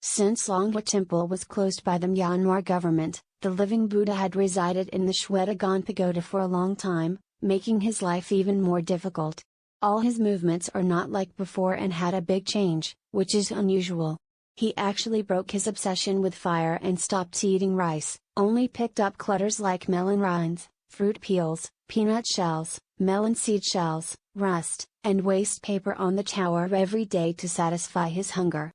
Since Longhua Temple was closed by the Myanmar government, the living Buddha had resided in the Shwedagon Pagoda for a long time, making his life even more difficult. All his movements are not like before and had a big change, which is unusual. He actually broke his obsession with fire and stopped eating rice, only picked up clutters like melon rinds, fruit peels, peanut shells, melon seed shells, rust, and waste paper on the tower every day to satisfy his hunger.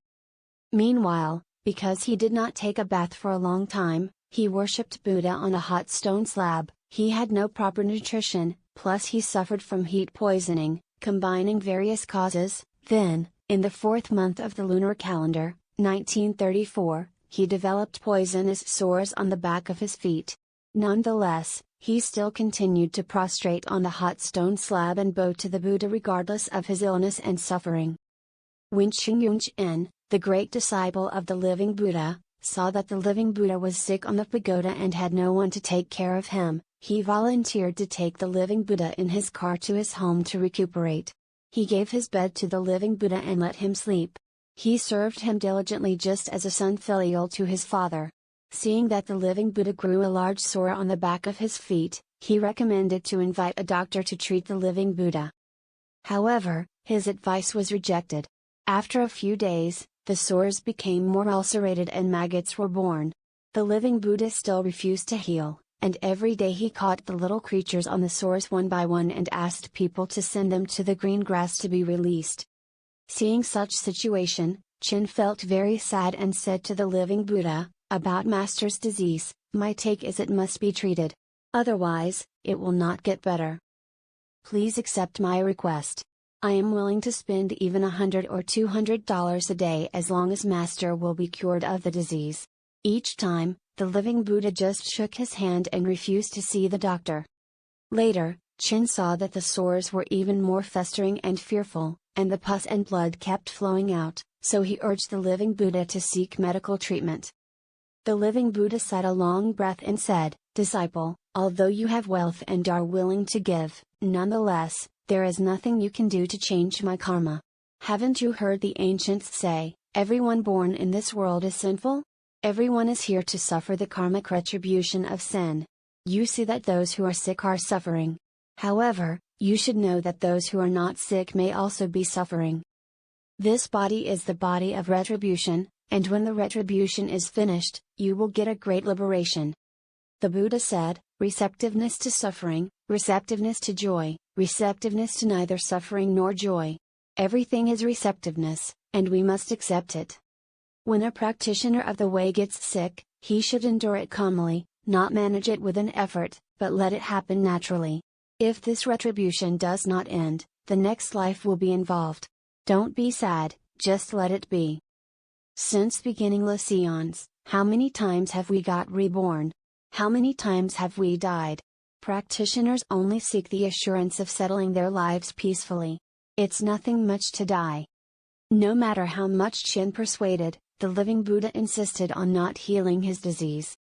Meanwhile, because he did not take a bath for a long time, he worshipped Buddha on a hot stone slab. He had no proper nutrition, plus he suffered from heat poisoning, combining various causes. Then, in the 4th month of the lunar calendar, 1934, he developed poisonous sores on the back of his feet. Nonetheless, he still continued to prostrate on the hot stone slab and bow to the Buddha regardless of his illness and suffering. When Yunchen, the great disciple of the living Buddha, saw that the living Buddha was sick on the pagoda and had no one to take care of him, he volunteered to take the living Buddha in his car to his home to recuperate. He gave his bed to the living Buddha and let him sleep. He served him diligently just as a son filial to his father. Seeing that the living Buddha grew a large sore on the back of his feet, he recommended to invite a doctor to treat the living Buddha. However, his advice was rejected. After a few days, the sores became more ulcerated and maggots were born. The living Buddha still refused to heal, and every day he caught the little creatures on the sores one by one and asked people to send them to the green grass to be released. Seeing such situation, Chin felt very sad and said to the living Buddha, "About Master's disease, my take is it must be treated. Otherwise, it will not get better. Please accept my request. I am willing to spend even $100 or $200 a day as long as Master will be cured of the disease." Each time, the living Buddha just shook his hand and refused to see the doctor. Later, Chin saw that the sores were even more festering and fearful, and the pus and blood kept flowing out, so he urged the living Buddha to seek medical treatment. The living Buddha sighed a long breath and said, "Disciple, although you have wealth and are willing to give, nonetheless, there is nothing you can do to change my karma. Haven't you heard the ancients say, everyone born in this world is sinful? Everyone is here to suffer the karmic retribution of sin. You see that those who are sick are suffering. However, you should know that those who are not sick may also be suffering. This body is the body of retribution, and when the retribution is finished, you will get a great liberation." The Buddha said, "Receptiveness to suffering, receptiveness to joy, receptiveness to neither suffering nor joy. Everything is receptiveness, and we must accept it. When a practitioner of the way gets sick, he should endure it calmly, not manage it with an effort, but let it happen naturally. If this retribution does not end, the next life will be involved. Don't be sad, just let it be. Since beginningless eons, how many times have we got reborn? How many times have we died? Practitioners only seek the assurance of settling their lives peacefully. It's nothing much to die." No matter how much Chin persuaded, the living Buddha insisted on not healing his disease.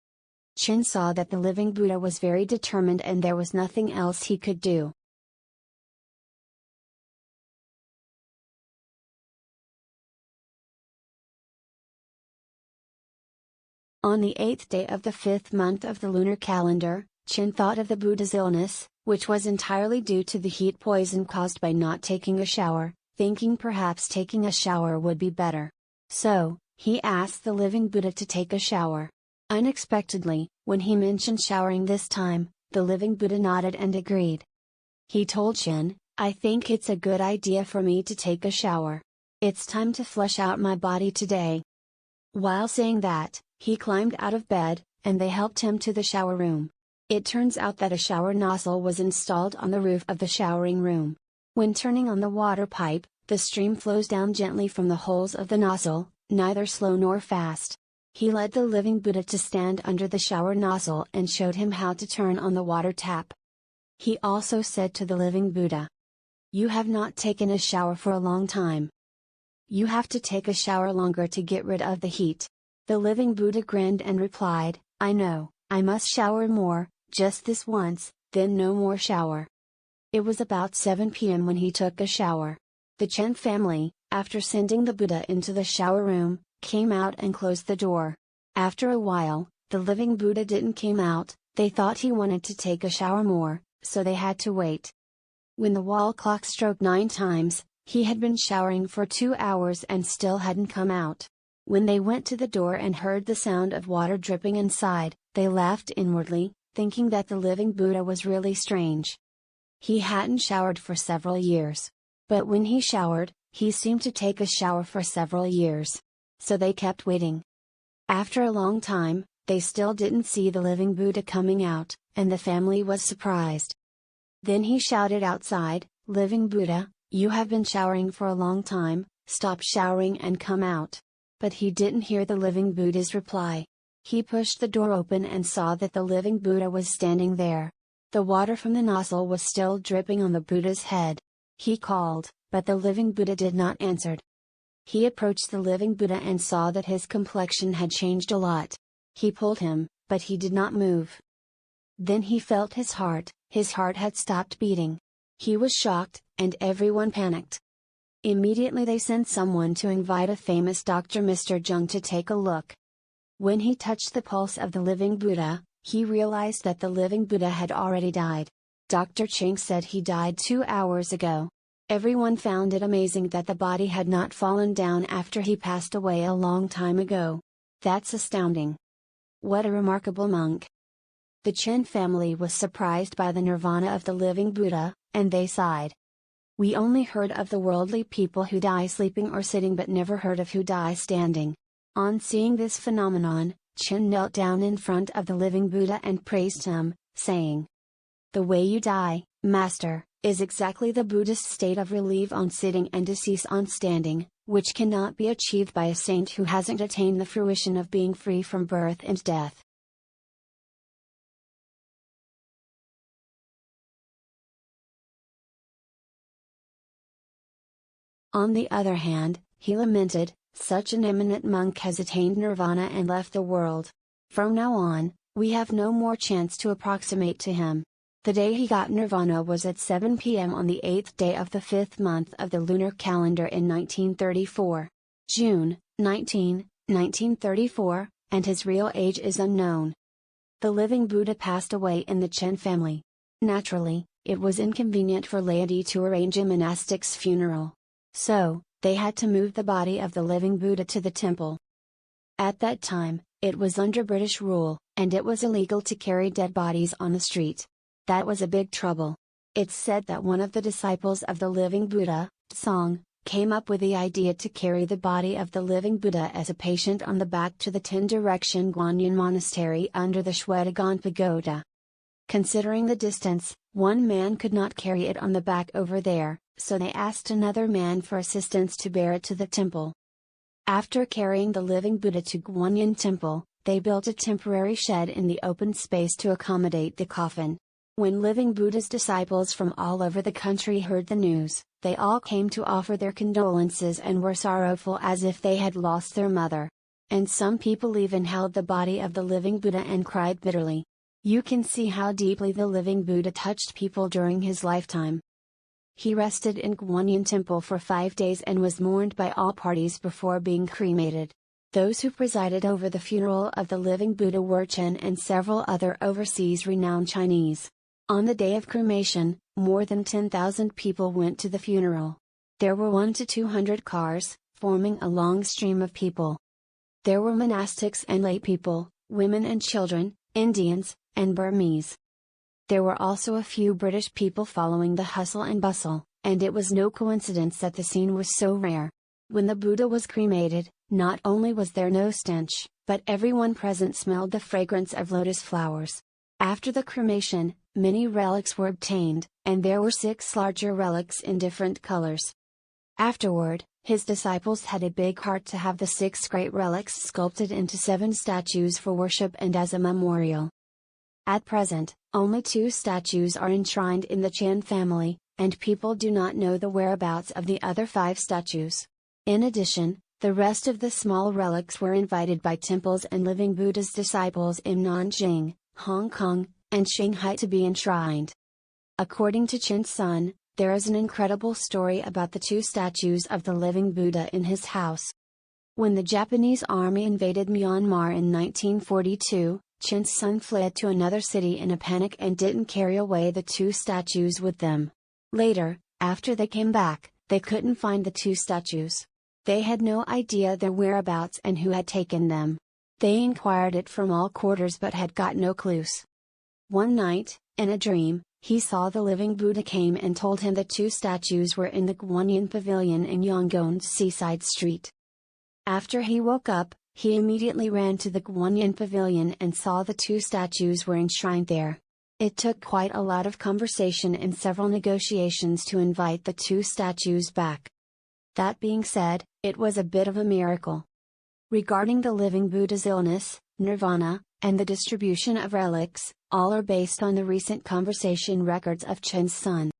Chin saw that the living Buddha was very determined and there was nothing else he could do. On the 8th day of the 5th month of the lunar calendar, Chin thought of the Buddha's illness, which was entirely due to the heat poison caused by not taking a shower, thinking perhaps taking a shower would be better. So, he asked the living Buddha to take a shower. Unexpectedly, when he mentioned showering this time, the living Buddha nodded and agreed. He told Chin, "I think it's a good idea for me to take a shower. It's time to flush out my body today." While saying that, he climbed out of bed, and they helped him to the shower room. It turns out that a shower nozzle was installed on the roof of the showering room. When turning on the water pipe, the stream flows down gently from the holes of the nozzle, neither slow nor fast. He led the living Buddha to stand under the shower nozzle and showed him how to turn on the water tap. He also said to the living Buddha, "You have not taken a shower for a long time. You have to take a shower longer to get rid of the heat." The living Buddha grinned and replied, "I know, I must shower more, just this once, then no more shower." It was about 7 p.m. when he took a shower. The Chen family, after sending the Buddha into the shower room, came out and closed the door. After a while, the living Buddha didn't came out. They thought he wanted to take a shower more, so they had to wait. When the wall clock struck 9 times, he had been showering for 2 hours and still hadn't come out. When they went to the door and heard the sound of water dripping inside, they laughed inwardly, thinking that the living Buddha was really strange. He hadn't showered for several years. But when he showered, he seemed to take a shower for several years. So they kept waiting. After a long time, they still didn't see the living Buddha coming out, and the family was surprised. Then he shouted outside, "Living Buddha, you have been showering for a long time, stop showering and come out." But he didn't hear the living Buddha's reply. He pushed the door open and saw that the living Buddha was standing there. The water from the nozzle was still dripping on the Buddha's head. He called, but the living Buddha did not answer. He approached the living Buddha and saw that his complexion had changed a lot. He pulled him, but he did not move. Then he felt his heart had stopped beating. He was shocked, and everyone panicked. Immediately they sent someone to invite a famous doctor, Mr. Jung, to take a look. When he touched the pulse of the living Buddha, he realized that the living Buddha had already died. Dr. Cheng said he died 2 hours ago. Everyone found it amazing that the body had not fallen down after he passed away a long time ago. That's astounding. What a remarkable monk. The Chen family was surprised by the nirvana of the living Buddha, and they sighed. We only heard of the worldly people who die sleeping or sitting, but never heard of who die standing. On seeing this phenomenon, Chen knelt down in front of the living Buddha and praised him, saying, "The way you die, Master, is exactly the Buddhist state of relief on sitting and decease on standing, which cannot be achieved by a saint who hasn't attained the fruition of being free from birth and death." On the other hand, he lamented, "Such an eminent monk has attained nirvana and left the world. From now on, we have no more chance to approximate to him." The day he got nirvana was at 7 p.m. on the 8th day of the 5th month of the lunar calendar in 1934. June 19, 1934, and his real age is unknown. The living Buddha passed away in the Chen family. Naturally, it was inconvenient for laity to arrange a monastic's funeral. So, they had to move the body of the living Buddha to the temple. At that time, it was under British rule, and it was illegal to carry dead bodies on the street. That was a big trouble. It's said that one of the disciples of the living Buddha, Tsong, came up with the idea to carry the body of the living Buddha as a patient on the back to the 10-direction Guanyin monastery under the Shwedagon Pagoda. Considering the distance, one man could not carry it on the back over there, so they asked another man for assistance to bear it to the temple. After carrying the living Buddha to Guanyin Temple, they built a temporary shed in the open space to accommodate the coffin. When living Buddha's disciples from all over the country heard the news, they all came to offer their condolences and were sorrowful as if they had lost their mother. And some people even held the body of the living Buddha and cried bitterly. You can see how deeply the living Buddha touched people during his lifetime. He rested in Guanyin Temple for 5 days and was mourned by all parties before being cremated. Those who presided over the funeral of the living Buddha were Chen and several other overseas renowned Chinese. On the day of cremation, more than 10,000 people went to the funeral. There were 100 to 200 cars, forming a long stream of people. There were monastics and lay people, women and children, Indians, and Burmese. There were also a few British people following the hustle and bustle, and it was no coincidence that the scene was so rare. When the Buddha was cremated, not only was there no stench, but everyone present smelled the fragrance of lotus flowers. After the cremation, many relics were obtained, and there were 6 larger relics in different colors. Afterward, his disciples had a big heart to have the 6 great relics sculpted into 7 statues for worship and as a memorial. At present, only 2 statues are enshrined in the Chen family, and people do not know the whereabouts of the other 5 statues. In addition, the rest of the small relics were invited by temples and living Buddha's disciples in Nanjing, Hong Kong, and Shanghai to be enshrined. According to Chen's son, there is an incredible story about the 2 statues of the living Buddha in his house. When the Japanese army invaded Myanmar in 1942, Chen's son fled to another city in a panic and didn't carry away the two statues with them. Later, after they came back, they couldn't find the two statues. They had no idea their whereabouts and who had taken them. They inquired it from all quarters but had got no clues. One night, in a dream, he saw the living Buddha came and told him the two statues were in the Guanyin Pavilion in Yangon's seaside street. After he woke up, he immediately ran to the Guanyin Pavilion and saw the two statues were enshrined there. It took quite a lot of conversation and several negotiations to invite the two statues back. That being said, it was a bit of a miracle. Regarding the living Buddha's illness, Nirvana, and the distribution of relics, all are based on the recent conversation records of Chen's son.